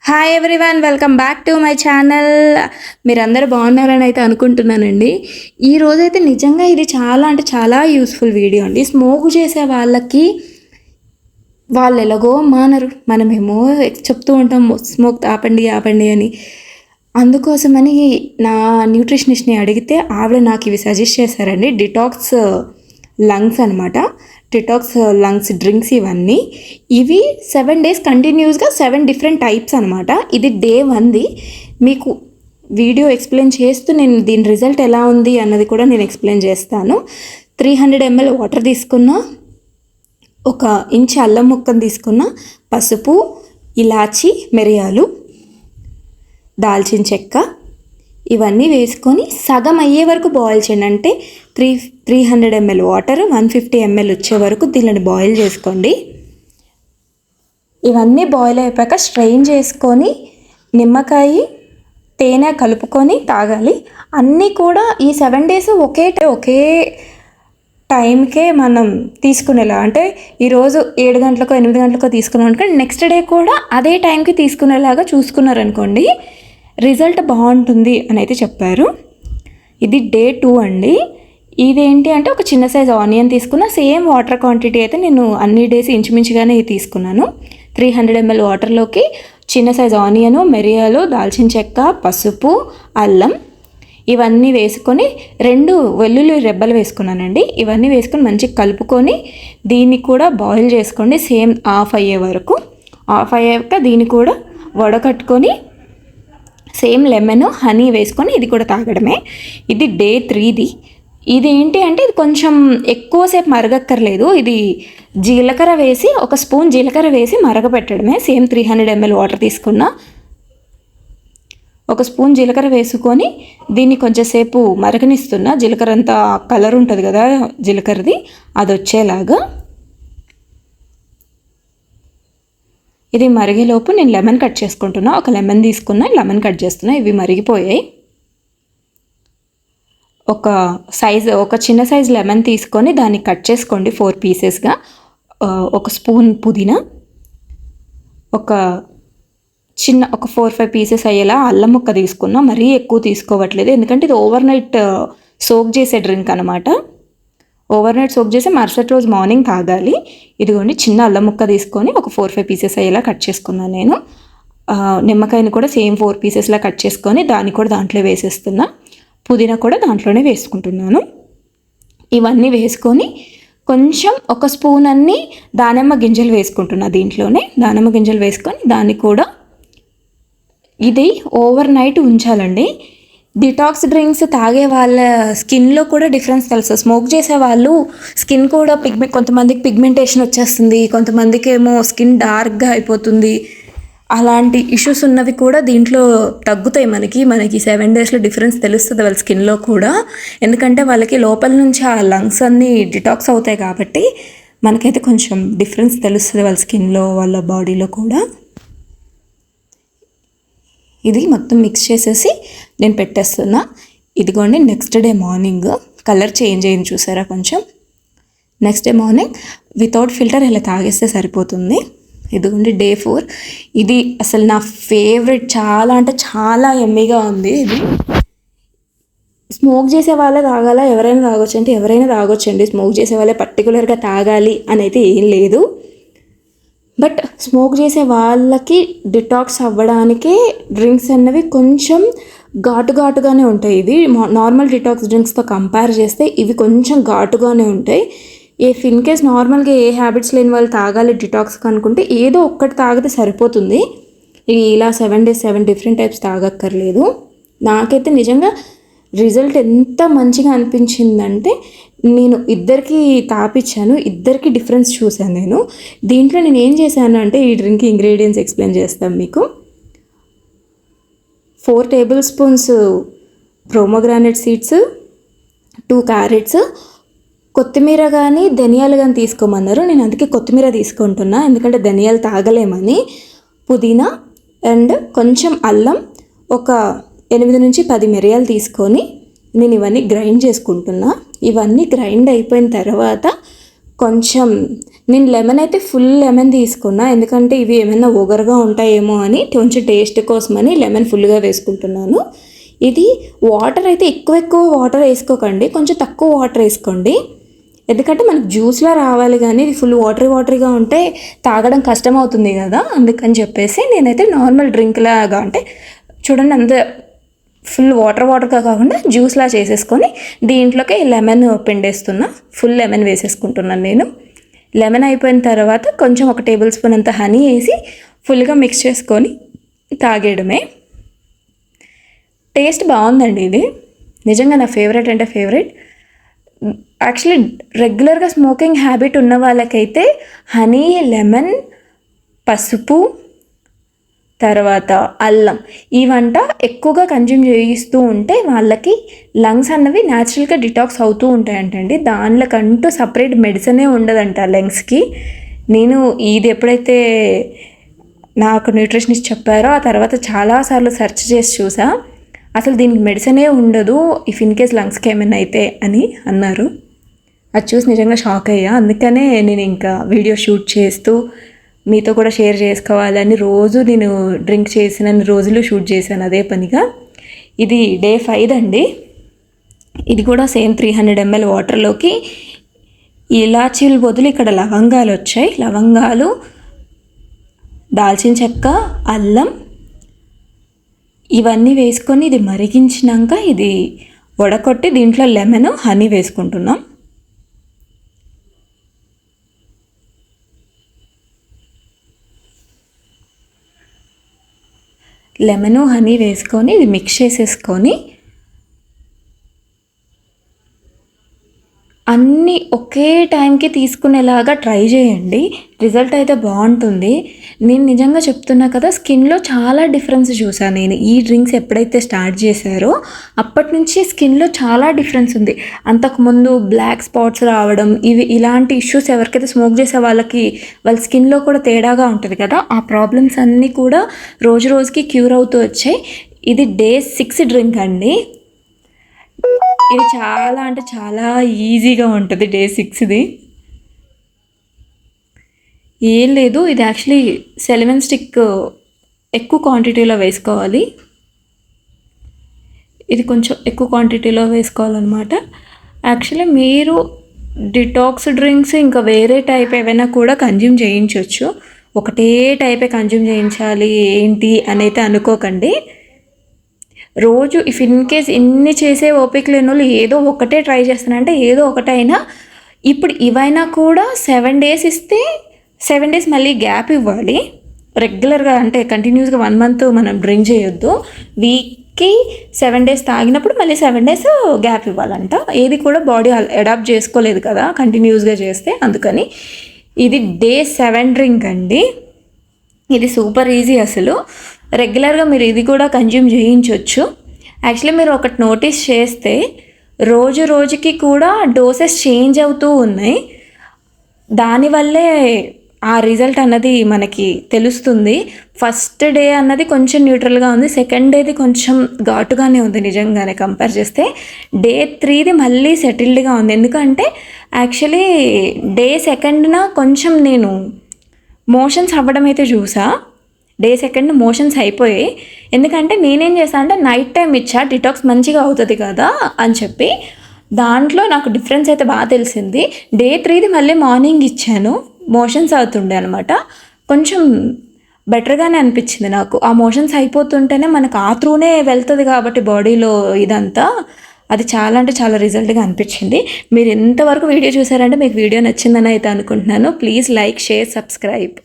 Hi everyone, welcome back to my channel. మీరందరూ బాగున్నారని అయితే అనుకుంటున్నానండి. ఈ రోజైతే నిజంగా ఇది చాలా అంటే చాలా యూస్ఫుల్ వీడియో అండి. స్మోక్ చేసే వాళ్ళకి వాళ్ళు ఎలాగో మానరు, మనమేమో చెప్తూ ఉంటాం స్మోక్ ఆపండి ఆపండి అని. అందుకోసమని నా న్యూట్రిషనిస్ట్ని అడిగితే ఆవిడ నాకు ఇవి సజెస్ట్ చేశారండి. డిటాక్స్ లంగ్స్ అనమాట, డిటాక్స్ లంగ్స్ డ్రింక్స్ ఇవన్నీ. ఇవి 7 days కంటిన్యూస్గా 7 different టైప్స్ అనమాట. ఇది day 1ది. మీకు వీడియో ఎక్స్ప్లెయిన్ చేస్తూ నేను దీని రిజల్ట్ ఎలా ఉంది అన్నది కూడా నేను ఎక్స్ప్లెయిన్ చేస్తాను. 300 ml వాటర్ తీసుకున్నా, 1 ఇంచ్ అల్లం ముక్కను తీసుకున్నా, పసుపు, ఇలాచి, మిరియాలు, దాల్చిన చెక్క ఇవన్నీ వేసుకొని సగం అయ్యే వరకు బాయిల్ చేయండి. అంటే 300 ml వాటర్ 150 ml వచ్చే వరకు దీనిని బాయిల్ చేసుకోండి. ఇవన్నీ బాయిల్ అయిపోయాక స్ట్రెయిన్ చేసుకొని నిమ్మకాయ, తేనె కలుపుకొని తాగాలి. అన్నీ కూడా ఈ 7 days ఒకే టైంకే మనం తీసుకునేలా, అంటే ఈరోజు 7 గంటలకో 8 గంటలకో తీసుకున్నాం అనుకోండి, నెక్స్ట్ డే కూడా అదే టైంకి తీసుకునేలాగా చూసుకున్నారనుకోండి, రిజల్ట్ బాగుంటుంది అని అయితే చెప్పారు. ఇది day 2 అండి. ఇదేంటి అంటే ఒక చిన్న సైజ్ ఆనియన్ తీసుకున్న, సేమ్ వాటర్ క్వాంటిటీ అయితే నేను అన్ని డేస్ ఇంచుమించుగానే తీసుకున్నాను. 300 ml వాటర్లోకి చిన్న సైజ్ ఆనియను, మిరియాలు, దాల్చిన చెక్క, పసుపు, అల్లం ఇవన్నీ వేసుకొని 2 వెల్లుల్లి రెబ్బలు వేసుకున్నానండి. ఇవన్నీ వేసుకొని మంచిగా కలుపుకొని దీన్ని కూడా బాయిల్ చేసుకోండి, సేమ్ ఆఫ్ అయ్యే వరకు. ఆఫ్ అయ్యాక దీన్ని కూడా వడకట్టుకొని సేమ్ లెమన్, హనీ వేసుకొని ఇది కూడా తాగడమే. ఇది day 3ది. ఇది ఏంటి అంటే ఇది కొంచెం ఎక్కువసేపు మరగక్కర్లేదు. ఇది జీలకర్ర వేసి 1 స్పూన్ జీలకర్ర వేసి మరగపెట్టడమే. సేమ్ 300 ml వాటర్ తీసుకున్న 1 స్పూన్ జీలకర్ర వేసుకొని దీన్ని కొంచెంసేపు మరగనిస్తున్నా. జీలకర్ర అంతా కలర్ ఉంటుంది కదా జీలకర్రది, అది వచ్చేలాగా. ఇది మరిగేలోపు నేను లెమన్ కట్ చేసుకుంటున్నా. 1 లెమన్ తీసుకున్నా, లెమన్ కట్ చేస్తున్నా. ఇవి మరిగిపోయాయి. ఒక చిన్న సైజ్ లెమన్ తీసుకొని దాన్ని కట్ చేసుకోండి 4 పీసెస్గా. 1 స్పూన్ పుదీనా, ఒక 4-5 పీసెస్ అయ్యేలా అల్లం ముక్క తీసుకున్నా. మరీ ఎక్కువ తీసుకోవట్లేదు, ఎందుకంటే ఇది ఓవర్ నైట్ సోక్ చేసే డ్రింక్ అనమాట. ఓవర్ నైట్ సోక్ చేసి మరుసటి రోజు మార్నింగ్ తాగాలి. ఇదిగోండి చిన్న అల్లం ముక్క తీసుకొని ఒక 4-5 పీసెస్ అయ్యేలా కట్ చేసుకున్నాను నేను. నిమ్మకాయని కూడా సేమ్ 4 పీసెస్లా కట్ చేసుకొని దాన్ని కూడా దాంట్లో వేసేస్తున్నా. పుదీనా కూడా దాంట్లోనే వేసుకుంటున్నాను. ఇవన్నీ వేసుకొని కొంచెం 1 స్పూన్ అన్ని దానిమ్మ గింజలు వేసుకుంటున్నా. దీంట్లోనే దానిమ్మ గింజలు వేసుకొని దాన్ని కూడా ఇది ఓవర్ నైట్ ఉంచాలండి. డిటాక్స్ డ్రింక్స్ తాగే వాళ్ళ స్కిన్లో కూడా డిఫరెన్స్ తెలుసు. స్మోక్ చేసే వాళ్ళు స్కిన్ కూడా కొంతమందికి పిగ్మెంటేషన్ వచ్చేస్తుంది, కొంతమందికి ఏమో స్కిన్ డార్క్గా అయిపోతుంది. అలాంటి ఇష్యూస్ ఉన్నవి కూడా దీంట్లో తగ్గుతాయి. మనకి 7 daysలో డిఫరెన్స్ తెలుస్తుంది వాళ్ళ స్కిన్లో కూడా. ఎందుకంటే వాళ్ళకి లోపల నుంచి ఆ లంగ్స్ అన్నీ డిటాక్స్ అవుతాయి కాబట్టి మనకైతే కొంచెం డిఫరెన్స్ తెలుస్తుంది వాళ్ళ స్కిన్లో, వాళ్ళ బాడీలో కూడా. ఇది మొత్తం మిక్స్ చేసేసి నేను పెట్టేస్తున్నా. ఇదిగోండి next day morning colour change అయింది చూసారా కొంచెం. Next day morning without filter ఇలా తాగేస్తే సరిపోతుంది. ఇదిగోండి day 4. ఇది అసలు నా ఫేవరెట్, చాలా అంటే చాలా యమ్మీగా ఉంది. ఇది స్మోక్ చేసే వాళ్ళే తాగాలా, ఎవరైనా తాగొచ్చు అంటే ఎవరైనా తాగొచ్చండి. స్మోక్ చేసే వాళ్ళే పర్టికులర్గా తాగాలి అని అయితే ఏం లేదు. బట్ స్మోక్ చేసే వాళ్ళకి డిటాక్స్ అవ్వడానికే డ్రింక్స్ అన్నవి కొంచెం ఘాటుగానే ఉంటాయి. ఇవి నార్మల్ డిటాక్స్ డ్రింక్స్తో కంపేర్ చేస్తే ఇవి కొంచెం ఘాటుగానే ఉంటాయి. ఇన్ కేస్ నార్మల్గా ఏ హ్యాబిట్స్ లేని వాళ్ళు తాగాలి డిటాక్స్ అనుకుంటే ఏదో ఒక్కటి తాగితే సరిపోతుంది. ఇలా 7 days 7 different టైప్స్ తాగక్కర్లేదు. నాకైతే నిజంగా రిజల్ట్ ఎంత మంచిగా అనిపించిందంటే, నేను ఇద్దరికి తాపిచ్చాను, ఇద్దరికి డిఫరెన్స్ చూశాను నేను. దీంట్లో నేను ఏం చేశాను అంటే ఈ డ్రింక్ ఇంగ్రీడియంట్స్ ఎక్స్ప్లెయిన్ చేస్తాను మీకు. 4 tablespoons ప్రోమోగ్రానైట్ సీడ్స్, 2 carrots, కొత్తిమీర కానీ ధనియాలు కానీ తీసుకోమన్నారు. నేను అందుకే కొత్తిమీర తీసుకుంటున్నా, ఎందుకంటే ధనియాలు తాగలేమని. పుదీనా అండ్ కొంచెం అల్లం, ఒక 8 నుంచి 10 మిరియాలు తీసుకొని నేను ఇవన్నీ గ్రైండ్ చేసుకుంటున్నా. ఇవన్నీ గ్రైండ్ అయిపోయిన తర్వాత కొంచెం నేను లెమన్ అయితే ఫుల్ లెమన్ తీసుకున్నా, ఎందుకంటే ఇవి ఏమైనా ఒగరుగా ఉంటాయేమో అని, కొంచెం టేస్ట్ కోసమని లెమన్ ఫుల్గా వేసుకుంటున్నాను. ఇది వాటర్ అయితే ఎక్కువ వాటర్ వేసుకోకండి, కొంచెం తక్కువ వాటర్ వేసుకోండి, ఎందుకంటే మనకు జ్యూస్లా రావాలి. కానీ ఇది ఫుల్ వాటరీగా ఉంటే తాగడం కష్టం అవుతుంది కదా, అందుకని చెప్పేసి నేనైతే నార్మల్ డ్రింక్ లాగా, అంటే చూడండి అంత ఫుల్ వాటర్గా కాకుండా జ్యూస్లా చేసేసుకొని దీంట్లోకి లెమన్ పిండేస్తున్నా. ఫుల్ లెమన్ వేసేసుకుంటున్నాను నేను. లెమన్ అయిపోయిన తర్వాత కొంచెం 1 టేబుల్ స్పూన్ అంత హనీ వేసి ఫుల్గా మిక్స్ చేసుకొని తాగేయడమే. టేస్ట్ బాగుందండి, ఇది నిజంగా నా ఫేవరెట్ అంటే ఫేవరెట్. యాక్చువల్లీ రెగ్యులర్గా స్మోకింగ్ హ్యాబిట్ ఉన్న వాళ్ళకైతే హనీ, లెమన్, పసుపు, తర్వాత అల్లం ఈ వంట ఎక్కువగా కన్జ్యూమ్ చేయిస్తూ ఉంటే వాళ్ళకి లంగ్స్ అన్నవి న్యాచురల్గా డిటాక్స్ అవుతూ ఉంటాయంటండి. దానికంటూ సపరేట్ మెడిసినే ఉండదంట లంగ్స్కి. నేను ఇది ఎప్పుడైతే నాకు న్యూట్రిషనిస్ట్ చెప్పారో ఆ తర్వాత చాలాసార్లు సెర్చ్ చేసి చూసా, అసలు దీనికి మెడిసినే ఉండదు ఇఫ్ ఇన్ కేస్ లంగ్స్కి ఏమైనా అయితే అని అన్నారు. అది చూసి నిజంగా షాక్ అయ్యా. అందుకనే నేను ఇంకా వీడియో షూట్ చేస్తూ మీతో కూడా షేర్ చేసుకోవాలని రోజు నేను డ్రింక్ చేసిన రోజులు షూట్ చేశాను అదే పనిగా. ఇది డే 5 అండి. ఇది కూడా సేమ్ 300 ml వాటర్లోకి ఇలాచీల బదులు ఇక్కడ లవంగాలు వచ్చాయి. లవంగాలు, దాల్చిన చెక్క, అల్లం ఇవన్నీ వేసుకొని ఇది మరిగించినాక ఇది వడకొట్టి దీంట్లో లెమన్, హనీ వేసుకుంటున్నాం. లెమను, హనీ వేసుకొని ఇది మిక్స్ చేసేసుకొని అన్నీ ఒకే టైంకి తీసుకునేలాగా ట్రై చేయండి. రిజల్ట్ అయితే బాగుంటుంది. నేను నిజంగా చెప్తున్నా కదా, స్కిన్లో చాలా డిఫరెన్స్ చూసాను నేను. ఈ డ్రింక్స్ ఎప్పుడైతే స్టార్ట్ చేశారో అప్పటి నుంచి స్కిన్లో చాలా డిఫరెన్స్ ఉంది. అంతకుముందు బ్లాక్ స్పాట్స్ రావడం, ఇలాంటి ఇష్యూస్ ఎవరికైతే స్మోక్ చేసే వాళ్ళకి వాళ్ళ స్కిన్లో కూడా తేడాగా ఉంటుంది కదా, ఆ ప్రాబ్లమ్స్ అన్నీ కూడా రోజు రోజుకి క్యూర్ అవుతూ వచ్చాయి. ఇది డే 6 డ్రింక్ అండి. ఇది చాలా అంటే చాలా ఈజీగా ఉంటుంది డే 6ది. ఏం లేదు, ఇది యాక్చువల్లీ సెలెమన్ స్టిక్ ఎక్కువ క్వాంటిటీలో వేసుకోవాలి. ఇది కొంచెం ఎక్కువ క్వాంటిటీలో వేసుకోవాలన్నమాట. యాక్చువల్లీ మీరు డిటాక్స్ డ్రింక్స్ ఇంకా వేరే టైప్ ఏవైనా కూడా కన్జ్యూమ్ చేయించవచ్చు. ఒకటే టైపే కన్జ్యూమ్ చేయించాలి ఏంటి అని అయితే అనుకోకండి. రోజు ఇఫ్ ఇన్ కేస్ ఇన్ని చేసే ఓపిక లేని వాళ్ళు ఏదో ఒకటే ట్రై చేస్తానంటే ఏదో ఒకటైనా, ఇప్పుడు ఇవైనా కూడా 7 days ఇస్తే 7 days మళ్ళీ గ్యాప్ ఇవ్వాలి. రెగ్యులర్గా అంటే కంటిన్యూస్గా 1 month మనం డ్రింక్ చేయొద్దు. వీక్కి 7 days తాగినప్పుడు మళ్ళీ 7 days గ్యాప్ ఇవ్వాలంట. ఏది కూడా బాడీ అడాప్ట్ చేసుకోలేదు కదా కంటిన్యూస్గా చేస్తే, అందుకని. ఇది డే 7 డ్రింక్ అండి. ఇది సూపర్ ఈజీ అసలు. రెగ్యులర్గా మీరు ఇది కూడా కన్జ్యూమ్ చేయించవచ్చు. యాక్చువల్లీ మీరు ఒకటి నోటీస్ చేస్తే రోజుకి కూడా డోసెస్ చేంజ్ అవుతూ ఉన్నాయి. దానివల్లే ఆ రిజల్ట్ అన్నది మనకి తెలుస్తుంది. ఫస్ట్ డే అన్నది కొంచెం న్యూట్రల్గా ఉంది, సెకండ్ డేది కొంచెం ఘాటుగానే ఉంది నిజంగానే కంపేర్ చేస్తే. డే 3ది మళ్ళీ సెటిల్డ్గా ఉంది. ఎందుకంటే యాక్చువల్లీ డే 2న కొంచెం నేను మోషన్స్ అవ్వడం అయితే చూసా. డే 2 మోషన్స్ అయిపోయాయి. ఎందుకంటే నేనేం చేశాను అంటే నైట్ టైం ఇచ్చా, డిటాక్స్ మంచిగా అవుతుంది కదా అని చెప్పి. దాంట్లో నాకు డిఫరెన్స్ అయితే బాగా తెలిసింది. డే 3ది మళ్ళీ మార్నింగ్ ఇచ్చాను, మోషన్స్ అవుతుండే అనమాట. కొంచెం బెటర్గానే అనిపించింది నాకు. ఆ మోషన్స్ అయిపోతుంటేనే మనకు ఆ త్రూనే వెళ్తుంది కాబట్టి బాడీలో ఇదంతా, అది చాలా అంటే చాలా రిజల్ట్గా అనిపించింది. మీరు ఎంతవరకు వీడియో చూసారంటే మీకు వీడియో నచ్చిందని అయితే అనుకుంటున్నాను. Please like, share, subscribe.